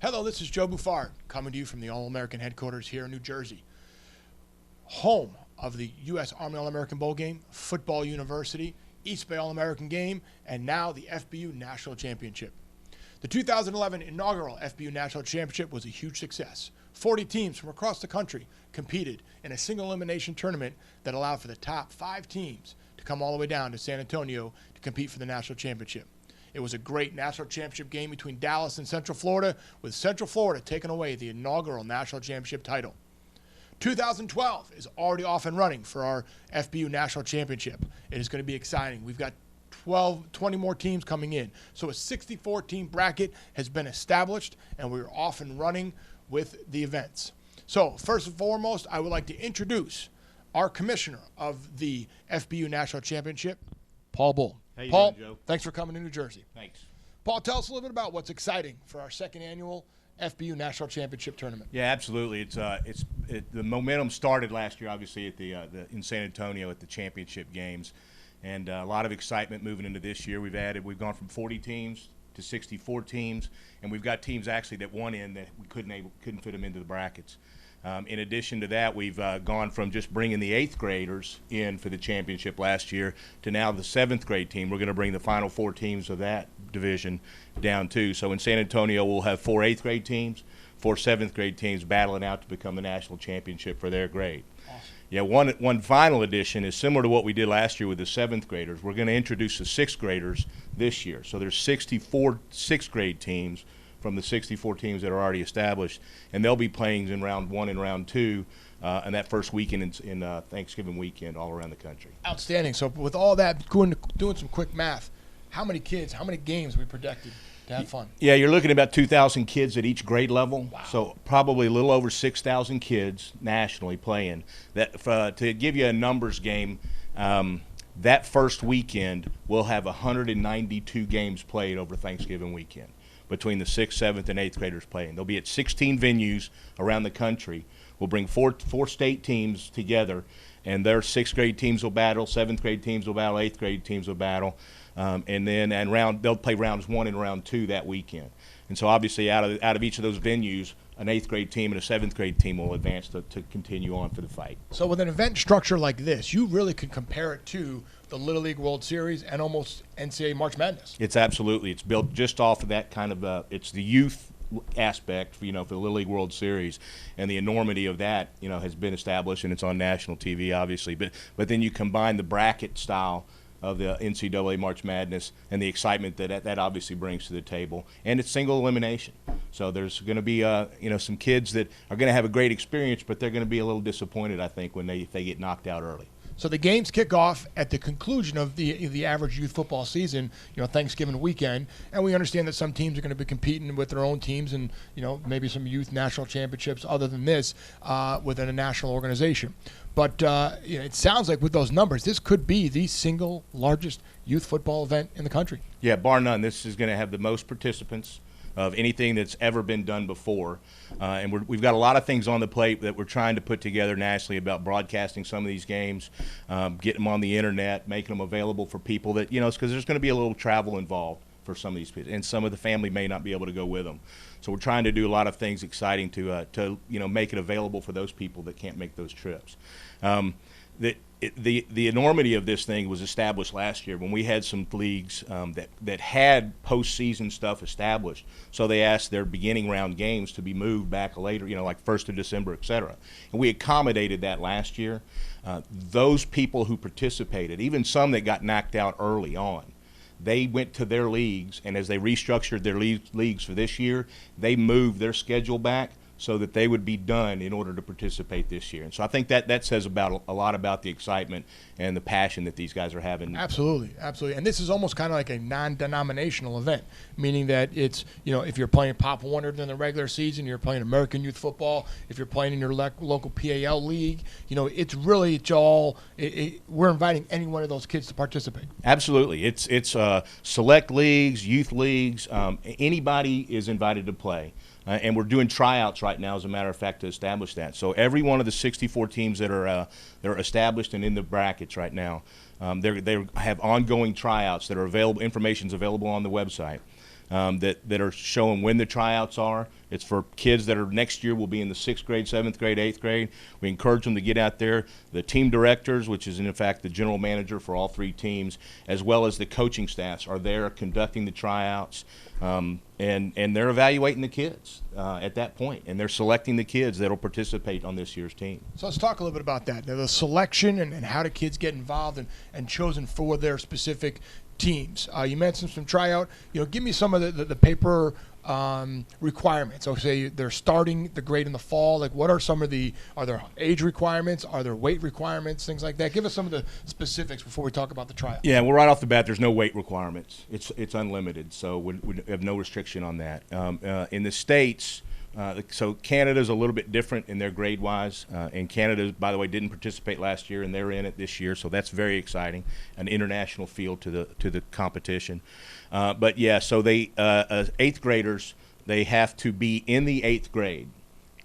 Hello, this is Joe Buffard, coming to you from the All-American headquarters here in New Jersey. Home of the U.S. Army All-American Bowl Game, Football University, East Bay All-American Game, and now the FBU National Championship. The 2011 inaugural FBU National Championship was a huge success. 40 teams from across the country competed in a single elimination tournament that allowed for the top 5 teams to come all the way down to San Antonio to compete for the national championship. It was a great national championship game between Dallas and Central Florida, with Central Florida taking away the inaugural national championship title. 2012 is already off and running for our FBU National Championship. It is going to be exciting. We've got 20 more teams coming in. So a 64-team bracket has been established, and we're off and running with the events. So first and foremost, I would like to introduce our commissioner of the FBU National Championship, Paul Bull. How you Paul, doing, Joe? thanks for coming to New Jersey. Thanks. Paul, tell us a little bit about what's exciting for our second annual FBU National Championship Tournament. Yeah, absolutely. The momentum started last year, obviously, at in San Antonio at the championship games, and a lot of excitement moving into this year. We've gone from 40 teams to 64 teams, and we've got teams actually that won in that we couldn't fit them into the brackets. In addition to that, we've gone from just bringing the 8th graders in for the championship last year to now the 7th grade team. We're going to bring the final 4 teams of that division down too. So in San Antonio, we'll have 4 8th grade teams, 4 7th grade teams battling out to become the national championship for their grade. Awesome. Yeah, one final addition is similar to what we did last year with the 7th graders. We're going to introduce the 6th graders this year. So there's 64 6th grade teams from the 64 teams that are already established, and they'll be playing in round 1 and round 2 and that first weekend in Thanksgiving weekend all around the country. Outstanding. So with all that, doing some quick math, how many games are we projected to have fun? Yeah, you're looking at about 2,000 kids at each grade level. Wow. So probably a little over 6,000 kids nationally playing. To give you a numbers game, that first weekend we'll have 192 games played over Thanksgiving weekend between the 6th, 7th, and 8th graders playing. They'll be at 16 venues around the country. We'll bring four state teams together, and their 6th grade teams will battle, 7th grade teams will battle, 8th grade teams will battle, they'll play rounds 1 and round 2 that weekend. And so obviously out of each of those venues, an 8th grade team and a 7th grade team will advance to continue on for the fight. So with an event structure like this, you really can compare it to the Little League World Series and almost NCAA March Madness. It's built just off of that kind of it's the youth aspect, for the Little League World Series, and the enormity of that, has been established, and it's on national TV, obviously. But then you combine the bracket style of the NCAA March Madness and the excitement that obviously brings to the table, and it's single elimination. So there's going to be some kids that are going to have a great experience, but they're going to be a little disappointed, I think, if they get knocked out early. So the games kick off at the conclusion of the average youth football season, Thanksgiving weekend, and we understand that some teams are going to be competing with their own teams and, maybe some youth national championships other than this within a national organization. But it sounds like with those numbers, this could be the single largest youth football event in the country. Yeah, bar none. This is going to have the most participants of anything that's ever been done before. And we've got a lot of things on the plate that we're trying to put together nationally about broadcasting some of these games, getting them on the internet, making them available for people that, because there's going to be a little travel involved for some of these people, and some of the family may not be able to go with them. So we're trying to do a lot of things exciting to make it available for those people that can't make those trips. The enormity of this thing was established last year when we had some leagues that had postseason stuff established. So they asked their beginning round games to be moved back later, like 1st of December, et cetera. And we accommodated that last year. Those people who participated, even some that got knocked out early on, they went to their leagues, and as they restructured their leagues for this year, they moved their schedule back so that they would be done in order to participate this year. And so I think that says a lot about the excitement and the passion that these guys are having. Absolutely, absolutely. And this is almost kind of like a non-denominational event, meaning that it's, if you're playing Pop Warner during the regular season, you're playing American Youth Football, if you're playing in your local PAL league, we're inviting any one of those kids to participate. Absolutely. It's select leagues, youth leagues, anybody is invited to play. And we're doing tryouts right now, as a matter of fact, to establish that. So every one of the 64 teams that are established and in the brackets right now, they have ongoing tryouts that are available. Information's available on the website. that are showing when the tryouts are. It's for kids that are next year will be in the 6th grade, 7th grade, 8th grade. We encourage them to get out there. The team directors, which is in fact the general manager for all 3 teams, as well as the coaching staffs, are there conducting the tryouts, and they're evaluating the kids at that point, and they're selecting the kids that will participate on this year's team. So let's talk a little bit about that. Now, the selection and how do kids get involved and chosen for their specific teams. You mentioned some tryout. Give me some of the paper requirements. So say they're starting the grade in the fall. Like, what are some of are there age requirements? Are there weight requirements? Things like that. Give us some of the specifics before we talk about the tryout. Yeah, well, right off the bat, there's no weight requirements. It's unlimited, so we have no restriction on that. In the States, so Canada's a little bit different in their grade-wise, and Canada, by the way, didn't participate last year, and they're in it this year, so that's very exciting, an international feel to the competition. But yeah, so they 8th graders, they have to be in the 8th grade,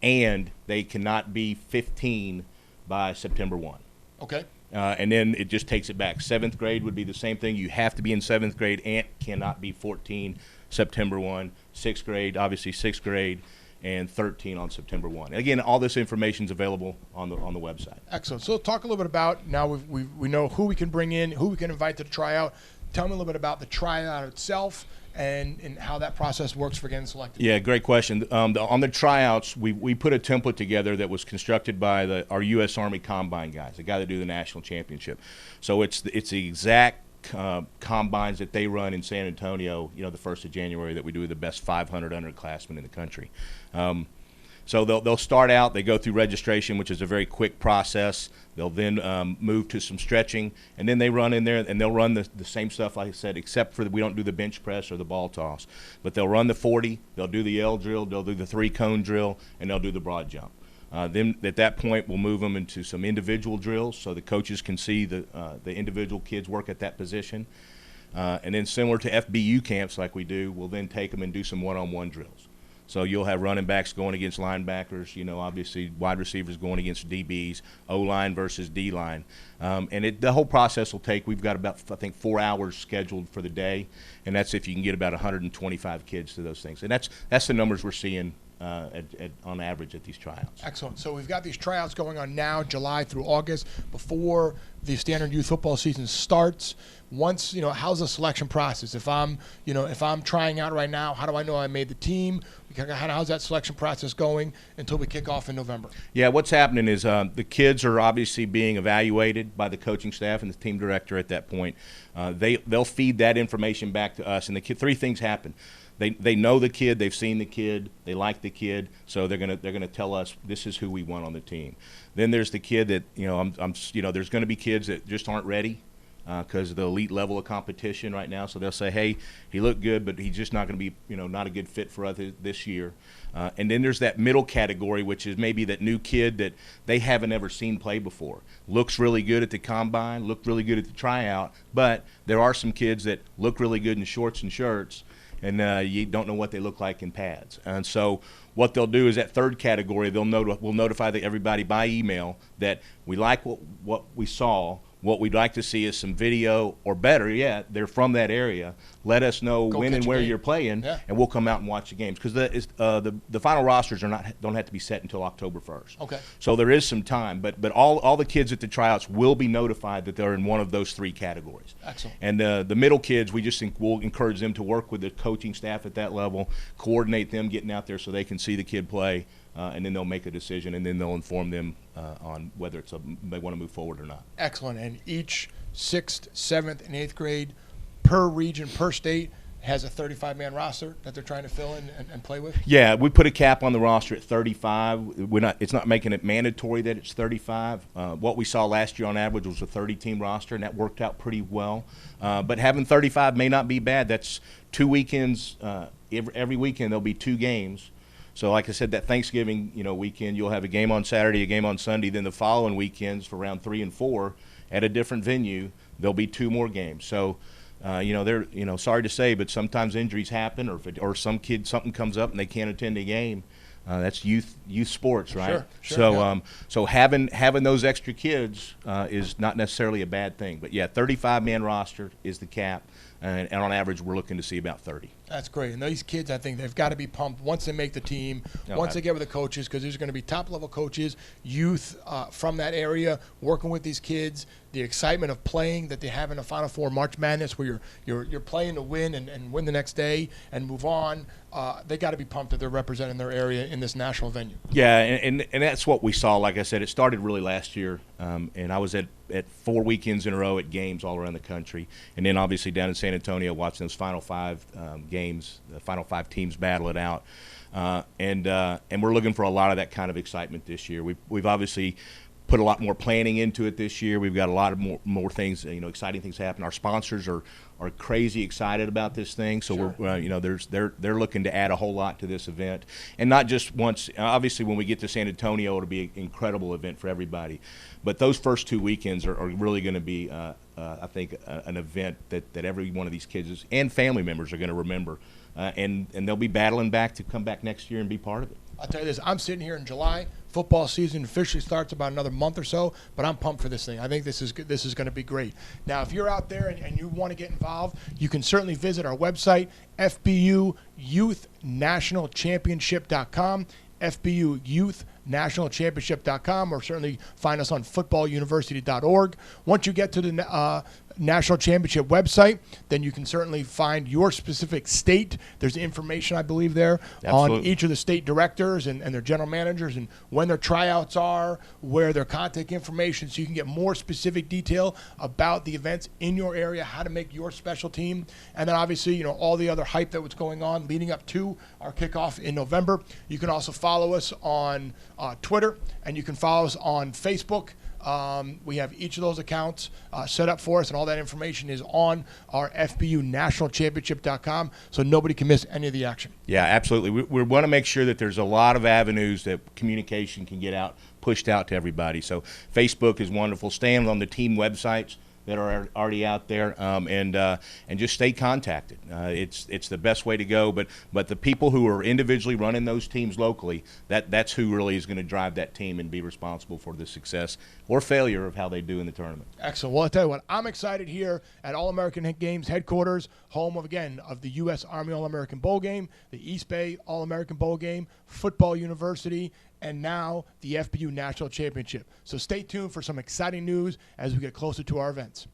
and they cannot be 15 by September 1. Okay. And then it just takes it back. 7th grade would be the same thing. You have to be in 7th grade and cannot be 14 September 1. 6th grade, obviously 6th grade, and 13 on September 1. And again, all this information is available on the website. Excellent. So talk a little bit about, now we know who we can bring in, who we can invite to the tryout. Tell me a little bit about the tryout itself and how that process works for getting selected. Yeah, great question. On the tryouts, we put a template together that was constructed by our U.S. Army Combine guys, the guy that do the national championship. So it's the exact combines that they run in San Antonio, the 1st of January, that we do with the best 500 underclassmen in the country. So they'll start out, they go through registration, which is a very quick process. They'll then move to some stretching, and then they run in there, and they'll run the same stuff, like I said, except for we don't do the bench press or the ball toss. But they'll run the 40, they'll do the L drill, they'll do the 3-cone drill, and they'll do the broad jump. Then at that point, we'll move them into some individual drills so the coaches can see the individual kids work at that position. And then similar to FBU camps like we do, we'll then take them and do some one-on-one drills. So you'll have running backs going against linebackers, obviously wide receivers going against DBs, O-line versus D-line. And the whole process will take, we've got about, I think, 4 hours scheduled for the day, and that's if you can get about 125 kids to those things. And that's the numbers we're seeing on average at these tryouts. Excellent. So we've got these tryouts going on now, July through August, before the standard youth football season starts. Once, how's the selection process? If I'm trying out right now, how do I know I made the team? How's that selection process going until we kick off in November? Yeah, what's happening is the kids are obviously being evaluated by the coaching staff and the team director at that point. They'll feed that information back to us, and 3 things happen. They know the kid, they've seen the kid, they like the kid, so they're gonna tell us this is who we want on the team. Then there's the kid that there's going to be kids that just aren't ready because of the elite level of competition right now. So they'll say, hey, he looked good, but he's just not going to be not a good fit for us this year. And then there's that middle category, which is maybe that new kid that they haven't ever seen play before. Looks really good at the combine, looked really good at the tryout, but there are some kids that look really good in shorts and shirts, and you don't know what they look like in pads. And so what they'll do is that third category, we'll notify everybody by email that we like what we saw. What we'd like to see is some video, or better yet, they're from that area. Let us know when and where you're playing, and we'll come out and watch the games. Because the final rosters don't have to be set until October 1st. Okay. So there is some time, but all the kids at the tryouts will be notified that they're in one of those 3 categories. Excellent. And the middle kids, we just think we'll encourage them to work with the coaching staff at that level, coordinate them getting out there so they can see the kid play. And then they'll make a decision, and then they'll inform them on whether they want to move forward or not. Excellent. And each 6th, 7th, and 8th grade, per region, per state, has a 35-man roster that they're trying to fill in and play with? Yeah, we put a cap on the roster at 35. It's not making it mandatory that it's 35. What we saw last year on average was a 30-team roster, and that worked out pretty well. But having 35 may not be bad. That's 2 weekends. Every weekend there'll be 2 games. So like I said, that Thanksgiving weekend, you'll have a game on Saturday, a game on Sunday. Then the following weekends for round 3 and 4 at a different venue, there'll be 2 more games. So, they're sorry to say, but sometimes injuries happen, or some kid something comes up and they can't attend a game. That's youth sports, right? Sure, so yeah. So having those extra kids is not necessarily a bad thing. But yeah, 35-man roster is the cap. and on average, we're looking to see about 30. That's great. And these kids, I think they've got to be pumped once they make the team, once they get with the coaches, because there's going to be top-level coaches, youth from that area working with these kids, the excitement of playing that they have in the Final Four March Madness where you're playing to win and win the next day and move on. They got to be pumped that they're representing their area in this national venue. Yeah, and that's what we saw. Like I said, it started really last year, and I was at 4 weekends in a row at games all around the country, and then obviously down in San Antonio watching those Final Five games, the Final Five teams battle it out, and we're looking for a lot of that kind of excitement this year. We've obviously put a lot more planning into it this year. We've got a lot of more things, exciting things happen. Our sponsors are crazy excited about this thing, so sure. they're looking to add a whole lot to this event, and not just once. Obviously, when we get to San Antonio, it'll be an incredible event for everybody. But those first 2 weekends are really going to be, I think, an event that every one of these kids and family members are going to remember, and they'll be battling back to come back next year and be part of it. I'll tell you this, I'm sitting here in July. Football season officially starts about another month or so, but I'm pumped for this thing. I think this is going to be great. Now, if you're out there and you want to get involved, you can certainly visit our website, FBU Youth National Championship.com, FBU Youth nationalchampionship.com, or certainly find us on footballuniversity.org. Once you get to the national championship website, then you can certainly find your specific state. There's information, I believe, there Absolutely. on each of the state directors and their general managers and when their tryouts are, where their contact information, so you can get more specific detail about the events in your area, how to make your special team, and then obviously, all the other hype that was going on leading up to our kickoff in November. You can also follow us on Twitter, and you can follow us on Facebook. We have each of those accounts set up for us, and all that information is on our FBU nationalchampionship.com, so nobody can miss any of the action. Yeah, absolutely. We want to make sure that there's a lot of avenues that communication can get pushed out to everybody. So Facebook is wonderful. Staying on the team websites that are already out there, and just stay contacted. It's the best way to go. But the people who are individually running those teams locally, that's who really is going to drive that team and be responsible for the success or failure of how they do in the tournament. Excellent. Well, I'll tell you what, I'm excited here at All-American Games headquarters, home of the U.S. Army All-American Bowl Game, the East Bay All-American Bowl Game, Football University, and now the FBU National Championship. So stay tuned for some exciting news as we get closer to our events.